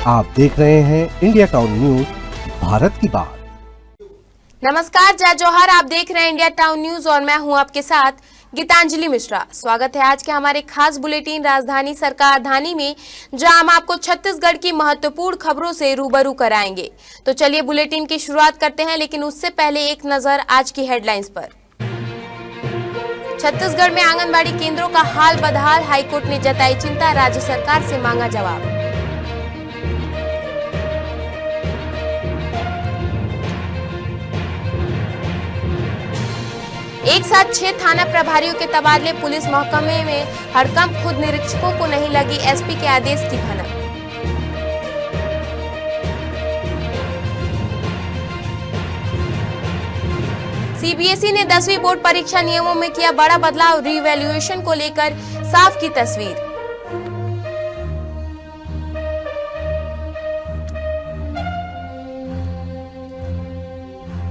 आप देख रहे हैं इंडिया टाउन न्यूज, भारत की बात। नमस्कार, जय जोहर। आप देख रहे हैं इंडिया टाउन न्यूज और मैं हूं आपके साथ गीतांजलि मिश्रा। स्वागत है आज के हमारे खास बुलेटिन राजधानी सरकारधानी में, जहां हम आपको छत्तीसगढ़ की महत्वपूर्ण खबरों से रूबरू कराएंगे। तो चलिए बुलेटिन की शुरुआत करते हैं, लेकिन उससे पहले एक नजर आज की हेडलाइंस पर। छत्तीसगढ़ में आंगनबाड़ी केंद्रों का हाल बदहाल, हाईकोर्ट ने जताई चिंता, राज्य सरकार से मांगा जवाब। एक साथ 6 थाना प्रभारियों के तबादले, पुलिस महकमे में हड़कंप, खुद निरीक्षकों को नहीं लगी एसपी के आदेश की भनक। सीबीएसई ने 10वीं बोर्ड परीक्षा नियमों में किया बड़ा बदलाव, रीवैल्यूएशन को लेकर साफ की तस्वीर।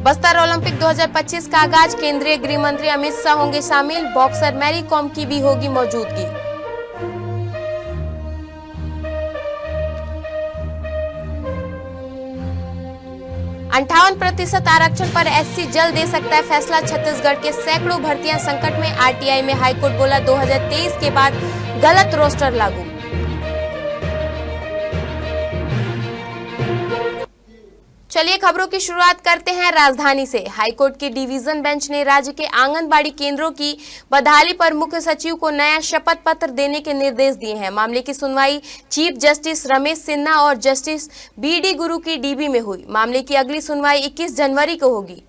बस्तर ओलंपिक 2025 का आगाज, केंद्रीय गृह मंत्री अमित शाह होंगे शामिल, बॉक्सर मैरी कॉम की भी होगी मौजूदगी। %58% आरक्षण पर एससी जल्द दे सकता है फैसला, छत्तीसगढ़ के सैकड़ों भर्तियां संकट में, आरटीआई में हाईकोर्ट बोला 2023 के बाद गलत रोस्टर लागू। चलिए खबरों की शुरुआत करते हैं राजधानी से। हाईकोर्ट की डिवीजन बेंच ने राज्य के आंगनबाड़ी केंद्रों की बदहाली पर मुख्य सचिव को नया शपथ पत्र देने के निर्देश दिए हैं। मामले की सुनवाई चीफ जस्टिस रमेश सिन्हा और जस्टिस बीडी गुरु की डीबी में हुई। मामले की अगली सुनवाई 21 जनवरी को होगी।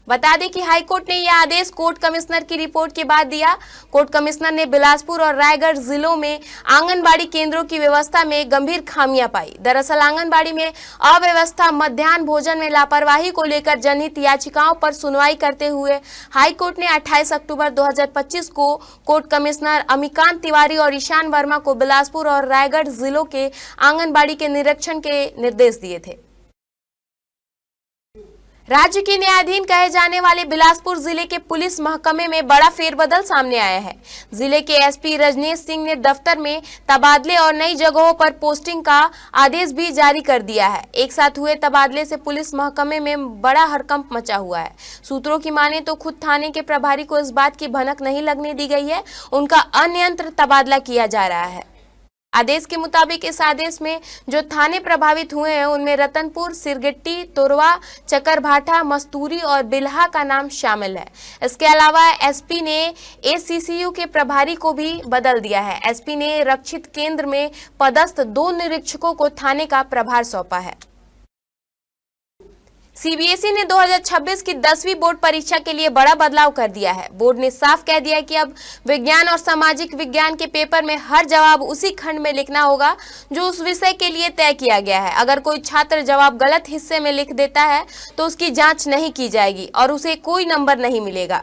बता दें कि हाईकोर्ट ने यह आदेश कोर्ट कमिश्नर की रिपोर्ट के बाद दिया। कोर्ट कमिश्नर ने बिलासपुर और रायगढ़ जिलों में आंगनबाड़ी केंद्रों की व्यवस्था में गंभीर खामियां पाई। दरअसल आंगनबाड़ी में अव्यवस्था, मध्याह्न भोजन में लापरवाही को लेकर जनहित याचिकाओं पर सुनवाई करते हुए हाईकोर्ट ने 28 अक्टूबर 2025 को कोर्ट कमिश्नर अमिकांत तिवारी और ईशान वर्मा को बिलासपुर और रायगढ़ जिलों के आंगनबाड़ी के निरीक्षण के निर्देश दिए थे। राज्य के न्यायाधीन कहे जाने वाले बिलासपुर जिले के पुलिस महकमे में बड़ा फेरबदल सामने आया है। जिले के एसपी रजनीश सिंह ने दफ्तर में तबादले और नई जगहों पर पोस्टिंग का आदेश भी जारी कर दिया है। एक साथ हुए तबादले से पुलिस महकमे में बड़ा हड़कंप मचा हुआ है। सूत्रों की माने तो खुद थाने के प्रभारी को इस बात की भनक नहीं लगने दी गई है, उनका अनियंत्र तबादला किया जा रहा है। आदेश के मुताबिक इस आदेश में जो थाने प्रभावित हुए हैं उनमें रतनपुर, सिरगिट्टी, तोरवा, चकरभाठा, मस्तूरी और बिल्हा का नाम शामिल है। इसके अलावा एसपी ने एसीसीयू के प्रभारी को भी बदल दिया है। एसपी ने रक्षित केंद्र में पदस्थ 2 निरीक्षकों को थाने का प्रभार सौंपा है। सीबीएसई ने 2026 की 10वीं बोर्ड परीक्षा के लिए बड़ा बदलाव कर दिया है। बोर्ड ने साफ कह दिया कि अब विज्ञान और सामाजिक विज्ञान के पेपर में हर जवाब उसी खंड में लिखना होगा जो उस विषय के लिए तय किया गया है। अगर कोई छात्र जवाब गलत हिस्से में लिख देता है तो उसकी जांच नहीं की जाएगी और उसे कोई नंबर नहीं मिलेगा।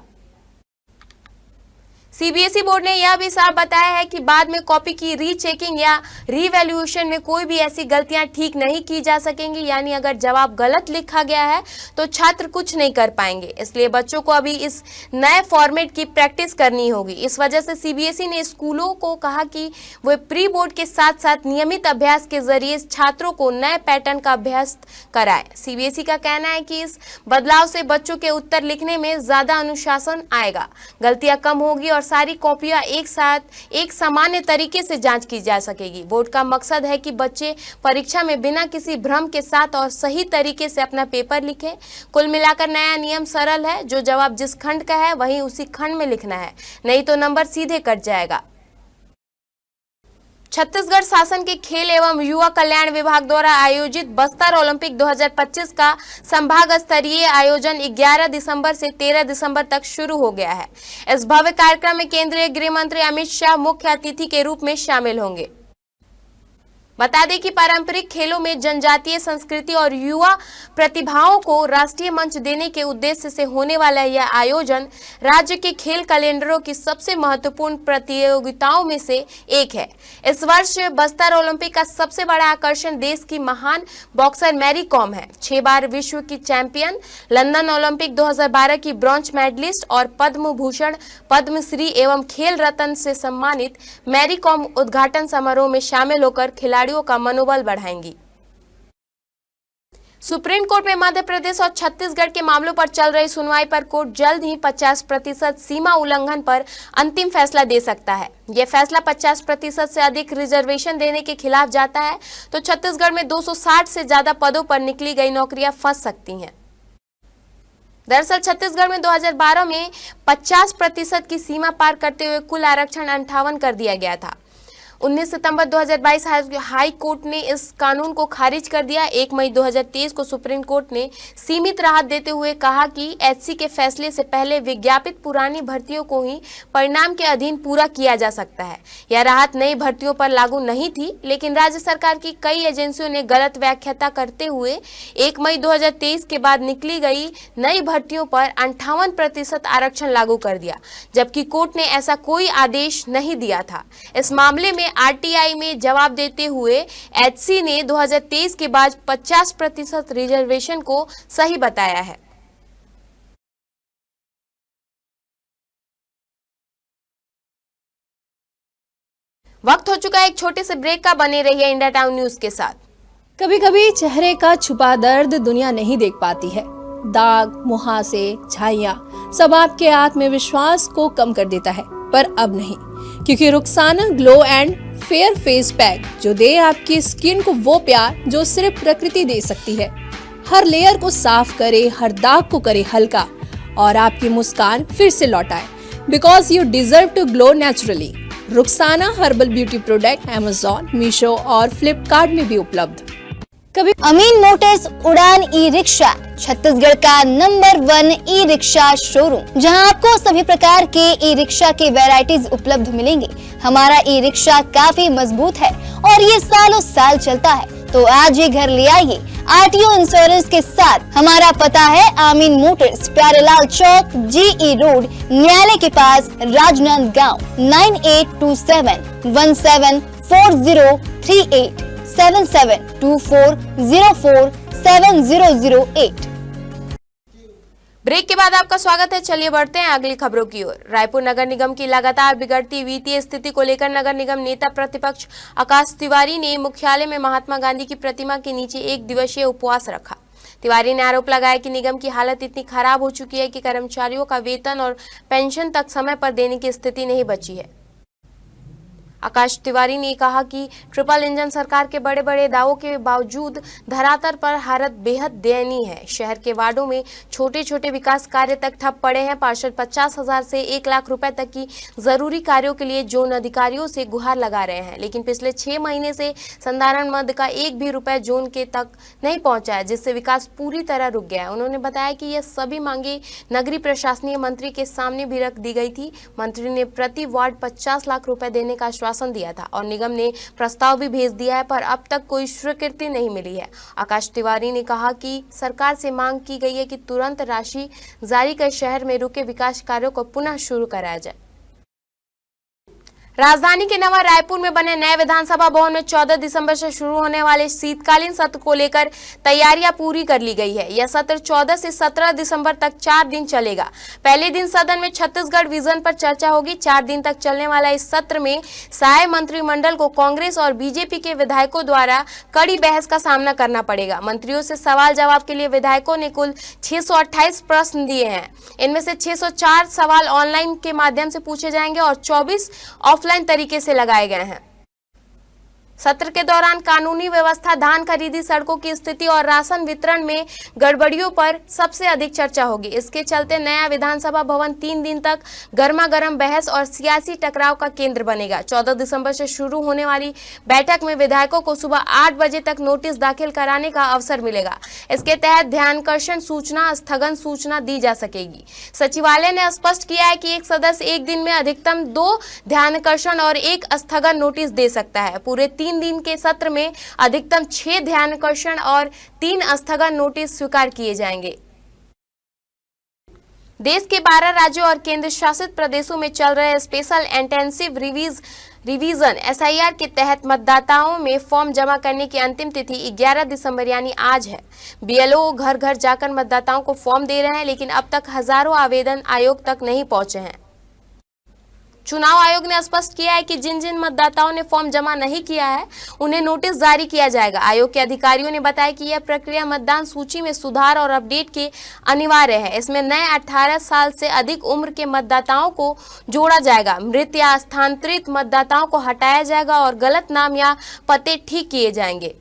सीबीएसई बोर्ड ने यह भी साफ बताया है कि बाद में कॉपी की रीचेकिंग या रीवैल्यूएशन में कोई भी ऐसी गलतियां ठीक नहीं की जा सकेंगी। यानी अगर जवाब गलत लिखा गया है तो छात्र कुछ नहीं कर पाएंगे। इसलिए बच्चों को अभी इस नए फॉर्मेट की प्रैक्टिस करनी होगी। इस वजह से सीबीएसई ने स्कूलों को कहा कि वे प्री बोर्ड के साथ साथ नियमित अभ्यास के जरिए छात्रों को नए पैटर्न का अभ्यास कराए। सीबीएसई का कहना है कि इस बदलाव से बच्चों के उत्तर लिखने में ज्यादा अनुशासन आएगा, गलतियां कम होगी और सारी कॉपियां एक साथ एक सामान्य तरीके से जांच की जा सकेगी। बोर्ड का मकसद है कि बच्चे परीक्षा में बिना किसी भ्रम के साथ और सही तरीके से अपना पेपर लिखें। कुल मिलाकर नया नियम सरल है, जो जवाब जिस खंड का है वहीं उसी खंड में लिखना है, नहीं तो नंबर सीधे कट जाएगा। छत्तीसगढ़ शासन के खेल एवं युवा कल्याण विभाग द्वारा आयोजित बस्तर ओलंपिक 2025 का संभाग स्तरीय आयोजन 11 दिसंबर से 13 दिसंबर तक शुरू हो गया है। इस भव्य कार्यक्रम में केंद्रीय गृह मंत्री अमित शाह मुख्य अतिथि के रूप में शामिल होंगे। बता दें कि पारंपरिक खेलों में जनजातीय संस्कृति और युवा प्रतिभाओं को राष्ट्रीय मंच देने के उद्देश्य से होने वाला यह आयोजन राज्य के खेल कैलेंडरों की सबसे महत्वपूर्ण प्रतियोगिताओं में से एक है। इस वर्ष बस्तर ओलंपिक का सबसे बड़ा आकर्षण देश की महान बॉक्सर मैरी कॉम है। 6 बार विश्व की चैंपियन, लंदन ओलंपिक 2012 की ब्रॉन्ज मेडलिस्ट और पद्म भूषण, पद्मश्री एवं खेल रत्न से सम्मानित मैरी कॉम उद्घाटन समारोह में शामिल होकर खिलाड़ी खिलाड़ियों का मनोबल बढ़ाएंगी। सुप्रीम कोर्ट में मध्य प्रदेश और छत्तीसगढ़ के मामलों पर चल रही सुनवाई पर कोर्ट जल्द ही 50% सीमा उल्लंघन पर अंतिम फैसला दे सकता है। यह फैसला 50% से अधिक रिजर्वेशन देने के खिलाफ जाता है तो छत्तीसगढ़ में 260 से ज्यादा पदों पर निकली गई नौकरियां फंस सकती हैं। दरअसल छत्तीसगढ़ में 2012 में 50% की सीमा पार करते हुए कुल आरक्षण 58 कर दिया गया था। 19 सितंबर 2022 हाई कोर्ट ने इस कानून को खारिज कर दिया। 1 मई 2023 को सुप्रीम कोर्ट ने सीमित राहत देते हुए कहा कि एचसी के फैसले से पहले विज्ञापित पुरानी भर्तियों को ही परिणाम के अधीन पूरा किया जा सकता है। यह राहत नई भर्तियों पर लागू नहीं थी, लेकिन राज्य सरकार की कई एजेंसियों ने गलत व्याख्या करते हुए 1 मई 2023 के बाद निकली गई नई भर्तियों पर 58% आरक्षण लागू कर दिया, जबकि कोर्ट ने ऐसा कोई आदेश नहीं दिया था। इस मामले में आरटीआई में जवाब देते हुए एचसी ने 2023 के बाद 50% रिजर्वेशन को सही बताया है। वक्त हो चुका है एक छोटे से ब्रेक का। बने रहिए इंडिया टाउन न्यूज के साथ। कभी कभी चेहरे का छुपा दर्द दुनिया नहीं देख पाती है। दाग, मुहासे, झाइयां सब आपके आत्मविश्वास को कम कर देता है, पर अब नहीं, क्योंकि Rukhsana glow and fair face pack जो दे आपकी स्किन को वो प्यार जो सिर्फ प्रकृति दे सकती है। हर लेयर को साफ करे, हर दाग को करे हल्का और आपकी मुस्कान फिर से लौटाए। Because you deserve to glow naturally. Rukhsana herbal beauty product Amazon, Meesho और फ्लिपकार्ट में भी उपलब्ध। कभी अमीन मोटर्स उड़ान ई रिक्शा छत्तीसगढ़ का नंबर 1 ई रिक्शा शोरूम, जहां आपको सभी प्रकार के ई रिक्शा के वैरायटीज उपलब्ध मिलेंगे। हमारा ई रिक्शा काफी मजबूत है और ये सालों साल चलता है, तो आज ही घर ले आइए आरटीओ इंश्योरेंस के साथ। हमारा पता है अमीन मोटर्स, प्यारेलाल चौक, जीई रोड, न्यायालय के पास, राजनांदगांव। 9827174038 7724047008। ब्रेक के बाद आपका स्वागत है। चलिए बढ़ते हैं अगली खबरों की ओर। रायपुर नगर निगम की लगातार बिगड़ती वित्तीय स्थिति को लेकर नगर निगम नेता प्रतिपक्ष आकाश तिवारी ने मुख्यालय में महात्मा गांधी की प्रतिमा के नीचे 1 दिवसीय उपवास रखा। तिवारी ने आरोप लगाया कि निगम की हालत इतनी खराब हो चुकी है कि कर्मचारियों का वेतन और पेंशन तक समय पर देने की स्थिति नहीं बची है। आकाश तिवारी ने कहा कि ट्रिपल इंजन सरकार के बड़े बड़े दावों के बावजूद धरातल पर हालत बेहद दयनीय है। शहर के वार्डों में छोटे छोटे विकास कार्य तक ठप पड़े हैं। पार्षद 50,000 से 1 लाख रुपए तक की जरूरी कार्यों के लिए जोन अधिकारियों से गुहार लगा रहे हैं, लेकिन पिछले 6 महीने से संधारण मद का 1 भी रुपए जोन के तक नहीं पहुंचा है, जिससे विकास पूरी तरह रुक गया है। उन्होंने बताया कि यह सभी मांगे नगरीय प्रशासनीय मंत्री के सामने भी रख दी गई थी। मंत्री ने प्रति वार्ड 50 लाख रुपए देने का आश्वासन दिया था और निगम ने प्रस्ताव भी भेज दिया है, पर अब तक कोई स्वीकृति नहीं मिली है। आकाश तिवारी ने कहा कि सरकार से मांग की गई है कि तुरंत राशि जारी कर शहर में रुके विकास कार्यों को पुनः शुरू कराया जाए। राजधानी के नवा रायपुर में बने नए विधानसभा भवन में 14 दिसंबर से शुरू होने वाले शीतकालीन सत्र को लेकर तैयारियां पूरी कर ली गई है। यह सत्र 14 से 17 दिसंबर तक 4 दिन चलेगा। पहले दिन सदन में छत्तीसगढ़ विजन पर चर्चा होगी। 4 दिन तक चलने वाला इस सत्र में सहाय मंत्रिमंडल को कांग्रेस और बीजेपी के विधायकों द्वारा कड़ी बहस का सामना करना पड़ेगा। मंत्रियों से सवाल जवाब के लिए विधायकों ने कुल 628 प्रश्न दिए हैं। इनमें से 604 सवाल ऑनलाइन के माध्यम से पूछे जाएंगे और 24 ऑफलाइन तरीके से लगाए गए हैं। सत्र के दौरान कानूनी व्यवस्था, धान खरीदी, सड़कों की स्थिति और राशन वितरण में गड़बड़ियों पर सबसे अधिक चर्चा होगी। इसके चलते नया विधानसभा भवन 3 दिन तक गर्मा गर्म बहस और सियासी टकराव का केंद्र बनेगा। 14 दिसंबर से शुरू होने वाली बैठक में विधायकों को सुबह 8 बजे तक नोटिस दाखिल कराने का अवसर मिलेगा। इसके तहत ध्यानाकर्षण सूचना, स्थगन सूचना दी जा सकेगी। सचिवालय ने स्पष्ट किया है कि एक सदस्य एक दिन में अधिकतम 2 ध्यानाकर्षण और 1 स्थगन नोटिस दे सकता है। पूरे 3 दिन के सत्र में अधिकतम 6 ध्यानाकर्षण और 3 स्थगन नोटिस स्वीकार किए जाएंगे। देश के 12 राज्यों और केंद्र शासित प्रदेशों में चल रहे स्पेशल इंटेंसिव रिवीजन SIR के तहत मतदाताओं में फॉर्म जमा करने की अंतिम तिथि 11 दिसंबर यानी आज है। BLO घर घर जाकर मतदाताओं को फॉर्म दे रहे हैं, लेकिन अब तक हजारों आवेदन आयोग तक नहीं पहुंचे हैं। चुनाव आयोग ने स्पष्ट किया है कि जिन जिन मतदाताओं ने फॉर्म जमा नहीं किया है उन्हें नोटिस जारी किया जाएगा। आयोग के अधिकारियों ने बताया कि यह प्रक्रिया मतदान सूची में सुधार और अपडेट के अनिवार्य है। इसमें नए 18 साल से अधिक उम्र के मतदाताओं को जोड़ा जाएगा, मृत या स्थानांतरित मतदाताओं को हटाया जाएगा और गलत नाम या पते ठीक किए जाएंगे।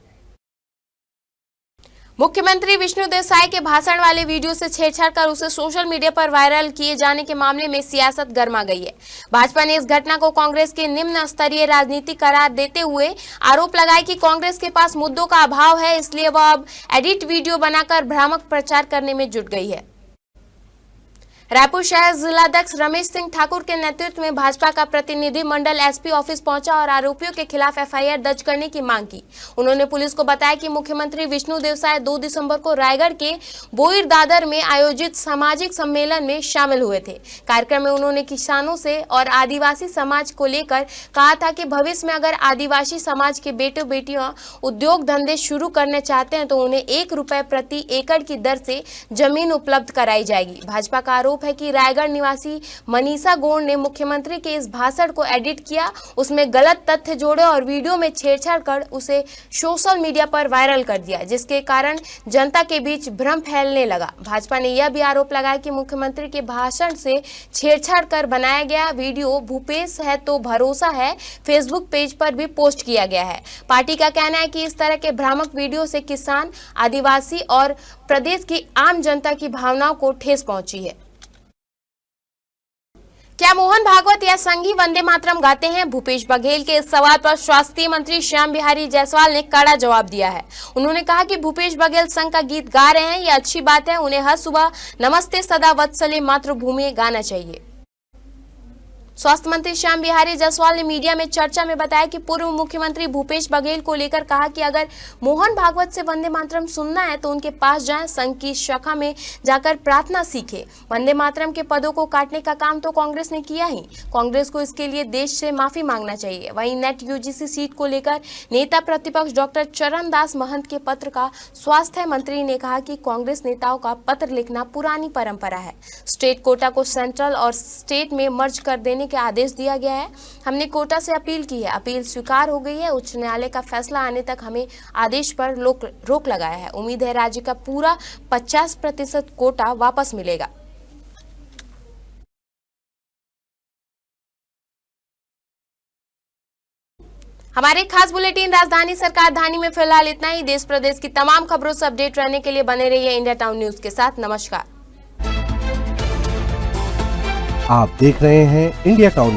मुख्यमंत्री विष्णुदेव साय के भाषण वाले वीडियो से छेड़छाड़ कर उसे सोशल मीडिया पर वायरल किए जाने के मामले में सियासत गर्मा गई है। भाजपा ने इस घटना को कांग्रेस के निम्न स्तरीय राजनीति करार देते हुए आरोप लगाया कि कांग्रेस के पास मुद्दों का अभाव है, इसलिए वह अब एडिट वीडियो बनाकर भ्रामक प्रचार करने में जुट गई है। रायपुर शहर जिलाध्यक्ष रमेश सिंह ठाकुर के नेतृत्व में भाजपा का प्रतिनिधि मंडल एसपी ऑफिस पहुंचा और आरोपियों के खिलाफ एफआईआर दर्ज करने की मांग की। उन्होंने पुलिस को बताया कि मुख्यमंत्री विष्णुदेव साय 2 दिसंबर को रायगढ़ के बोईर दादर में आयोजित सामाजिक सम्मेलन में शामिल हुए थे। कार्यक्रम में उन्होंने किसानों से और आदिवासी समाज को लेकर कहा था कि भविष्य में अगर आदिवासी समाज के बेटे बेटियां उद्योग धंधे शुरू करने चाहते हैं तो उन्हें 1 रुपए प्रति एकड़ की दर से जमीन उपलब्ध कराई जाएगी। भाजपा का आरोप है कि रायगढ़ निवासी मनीषा गौड़ ने मुख्यमंत्री के इस भाषण को एडिट किया, उसमें गलत तथ्य जोड़े और वीडियो में छेड़छाड़ कर उसे सोशल मीडिया पर वायरल कर दिया, जिसके कारण जनता के बीच भ्रम फैलने लगा। भाजपा ने यह भी आरोप लगाया कि मुख्यमंत्री के भाषण से छेड़छाड़ कर बनाया गया वीडियो भूपेश है तो भरोसा है फेसबुक पेज पर भी पोस्ट किया गया है। पार्टी का कहना है कि इस तरह के भ्रामक वीडियो से किसान, आदिवासी और प्रदेश की आम जनता की भावनाओं को ठेस पहुंची है। क्या मोहन भागवत या संघी वंदे मातरम गाते हैं? भूपेश बघेल के इस सवाल पर स्वास्थ्य मंत्री श्याम बिहारी जायसवाल ने कड़ा जवाब दिया है। उन्होंने कहा कि भूपेश बघेल संघ का गीत गा रहे हैं, यह अच्छी बात है, उन्हें हर सुबह नमस्ते सदा वत्सले मातृभूमि गाना चाहिए। स्वास्थ्य मंत्री श्याम बिहारी जायसवाल ने मीडिया में चर्चा में बताया कि पूर्व मुख्यमंत्री भूपेश बघेल को लेकर कहा कि अगर मोहन भागवत से वंदे मातरम सुनना है तो उनके पास जाएं, संघ की शाखा में जाकर प्रार्थना सीखें। वंदे मातरम के पदों को काटने का काम तो कांग्रेस ने किया ही, कांग्रेस को इसके लिए देश से माफी मांगना चाहिए। वहीं नेट यूजीसी सीट को लेकर नेता प्रतिपक्ष डॉक्टर चरण दास महंत के पत्र का स्वास्थ्य मंत्री ने कहा कि कांग्रेस नेताओं का पत्र लिखना पुरानी परंपरा है। स्टेट कोटा को सेंट्रल और स्टेट में मर्ज कर देने के आदेश दिया गया है। हमने कोटा से अपील की है, अपील स्वीकार हो गई है। उच्च न्यायालय का फैसला आने तक हमें आदेश पर रोक लगाया है। उम्मीद है राज्य का पूरा 50% कोटा वापस मिलेगा। हमारे खास बुलेटिन राजधानी सरकार धानी में फिलहाल इतना ही। देश प्रदेश की तमाम खबरों से अपडेट रहने के लिए बने रहिए इंडिया टाउन न्यूज के साथ। नमस्कार। आप देख रहे हैं इंडिया टाउन